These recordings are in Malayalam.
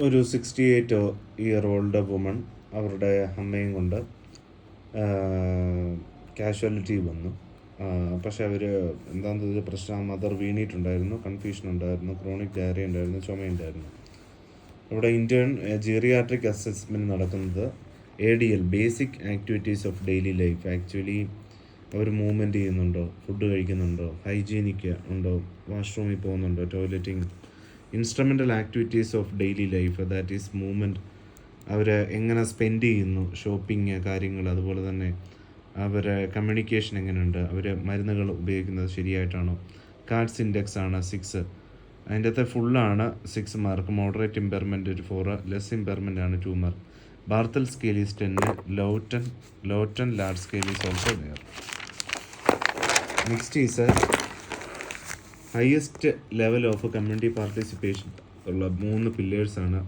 ഒരു 68-year-old വുമൺ അവരുടെ അമ്മയും കൊണ്ട് കാഷ്വാലിറ്റി വന്നു. പക്ഷേ അവർ എന്താണെന്ന് വെച്ചാൽ പ്രശ്നം, മദർ വീണിട്ടുണ്ടായിരുന്നു, കൺഫ്യൂഷൻ ഉണ്ടായിരുന്നു, ക്രോണിക് ഡയറിയ ഉണ്ടായിരുന്നു, ചുമയുണ്ടായിരുന്നു. അവിടെ ഇന്ത്യൻ ജീറിയാട്രിക് അസസ്മെൻറ്റ് നടക്കുന്നത് ADL, basic activities of daily life. Actually അവർ മൂവ്മെൻറ്റ് ചെയ്യുന്നുണ്ടോ, ഫുഡ് കഴിക്കുന്നുണ്ടോ, ഹൈജീനിക്ക് ഉണ്ടോ, വാഷ്റൂമിൽ പോകുന്നുണ്ടോ, toileting, instrumental activities of daily life, that is movement. അവർ എങ്ങനെ സ്പെൻഡ് ചെയ്യുന്നു, ഷോപ്പിംഗ് കാര്യങ്ങൾ, അതുപോലെ തന്നെ അവർ കമ്മ്യൂണിക്കേഷൻ എങ്ങനെയുണ്ട്, അവർ മരുന്നുകൾ ഉപയോഗിക്കുന്നത് ശരിയായിട്ടാണോ. കാർഡ്സ് ഇൻഡെക്സ് ആണ് 6. അതിൻ്റെ അകത്ത് ഫുള്ളാണ് 6 മാർക്ക്. മോഡറേറ്റ് ഇമ്പയർമെൻറ്റ് ഒരു 4, ലെസ് ഇമ്പയർമെൻ്റ് ആണ് 2 mark. Barthel scale is 10, Lawton large scale is also there. Next is highest level of community participation ഉള്ള 3 പില്ലേഴ്സാണ്.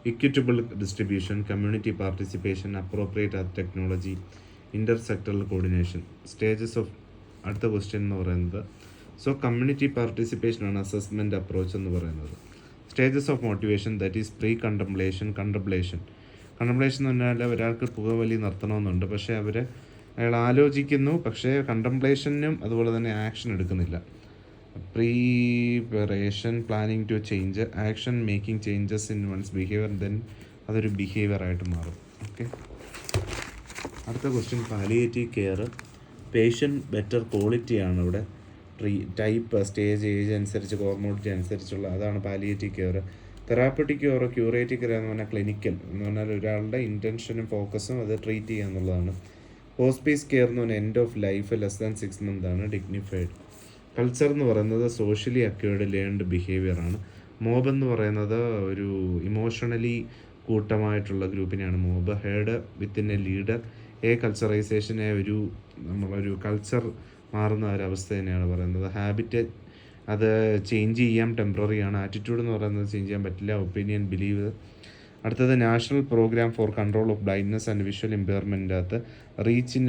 Equitable distribution, community participation, appropriate technology, inter sectoral coordination. Stages of അടുത്ത ക്വസ്റ്റ്യൻ എന്ന് പറയുന്നത്, സോ കമ്മ്യൂണിറ്റി പാർട്ടിസിപ്പേഷനാണ് അസസ്മെൻറ്റ് അപ്രോച്ച് എന്ന് പറയുന്നത്. Stages of motivation, that is pre contemplation, contemplation എന്ന് പറഞ്ഞാൽ ഒരാൾക്ക് പുകവലി നിർത്തണമെന്നുണ്ട്, പക്ഷേ അയാൾ ആലോചിക്കുന്നു, പക്ഷേ കണ്ടംപ്ലേഷനും അതുപോലെ തന്നെ ആക്ഷൻ എടുക്കുന്നില്ല. Preparation, planning to change, action, making changes in one's behaviour, then അതൊരു ബിഹേവിയറായിട്ട് മാറും. ഓക്കെ. അടുത്ത question, palliative care. Patient better ക്വാളിറ്റിയാണ് ഇവിടെ. ടൈപ്പ്, സ്റ്റേജ്, ഏജ് അനുസരിച്ച്, കോർമോഡിറ്റി അനുസരിച്ചുള്ള അതാണ് palliative care. Therapeutic care, curative care എന്ന് പറഞ്ഞാൽ ക്ലിനിക്കൽ എന്ന് പറഞ്ഞാൽ ഒരാളുടെ ഇൻറ്റൻഷനും ഫോക്കസും അത് ട്രീറ്റ് ചെയ്യുക എന്നുള്ളതാണ്. ഹോസ്പീസ് കെയർ എന്ന് പറഞ്ഞാൽ end of life less than 6 months ആണ്. ഡിഗ്നിഫൈഡ്. കൾച്ചർ എന്ന് പറയുന്നത് സോഷ്യലി അക്വേർഡ് ലേൺഡ് ബിഹേവിയർ ആണ്. മോബ് എന്ന് പറയുന്നത് ഒരു ഇമോഷണലി കൂട്ടമായിട്ടുള്ള ഗ്രൂപ്പിനെയാണ് mob. Head within a leader. കൾച്ചറൈസേഷനെ നമ്മളൊരു കൾച്ചർ മാറുന്ന ഒരവസ്ഥ തന്നെയാണ് പറയുന്നത്. ഹാബിറ്റ് അത് ചേഞ്ച് ചെയ്യാം, ടെമ്പററി ആണ്. ആറ്റിറ്റ്യൂഡ് എന്ന് പറയുന്നത് ചേഞ്ച് ചെയ്യാൻ പറ്റില്ല. Opinion, believe. അടുത്തത് national programme for control of blindness and visual ഇമ്പയർമെൻറ്റിൻ്റെ അകത്ത് റീച്ച് ഇൻ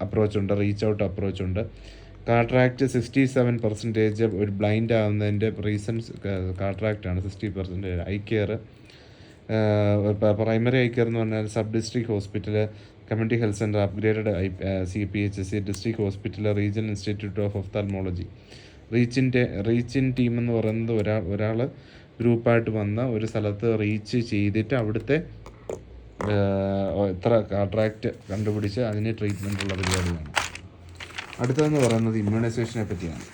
അപ്രോച്ച് ഉണ്ട്, റീച്ച് ഔട്ട് അപ്രോച്ച് ഉണ്ട്. കാട്രാക്റ്റ് 67% ഒരു ബ്ലൈൻഡ് ആവുന്നതിൻ്റെ റീസൺസ് കാട്രാക്റ്റ് ആണ് 60%. Eye care, primary eye care എന്ന് പറഞ്ഞാൽ sub district hospital, community health centre, upgraded CPHC, district hospital, regional institute of ophthalmology. Reach in team എന്ന് പറയുന്നത് ഒരാൾ ഗ്രൂപ്പായിട്ട് വന്ന് ഒരു സ്ഥലത്ത് റീച്ച് ചെയ്തിട്ട് അവിടുത്തെ എത്ര കാട്രാക്റ്റ് കണ്ടുപിടിച്ച് അതിന് ട്രീറ്റ്മെൻറ്റുള്ള പരിപാടിയാണ്. അടുത്തതെന്ന് പറയുന്നത് ഇമ്മ്യൂണൈസേഷനെ പറ്റിയാണ്.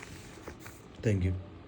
Thank you.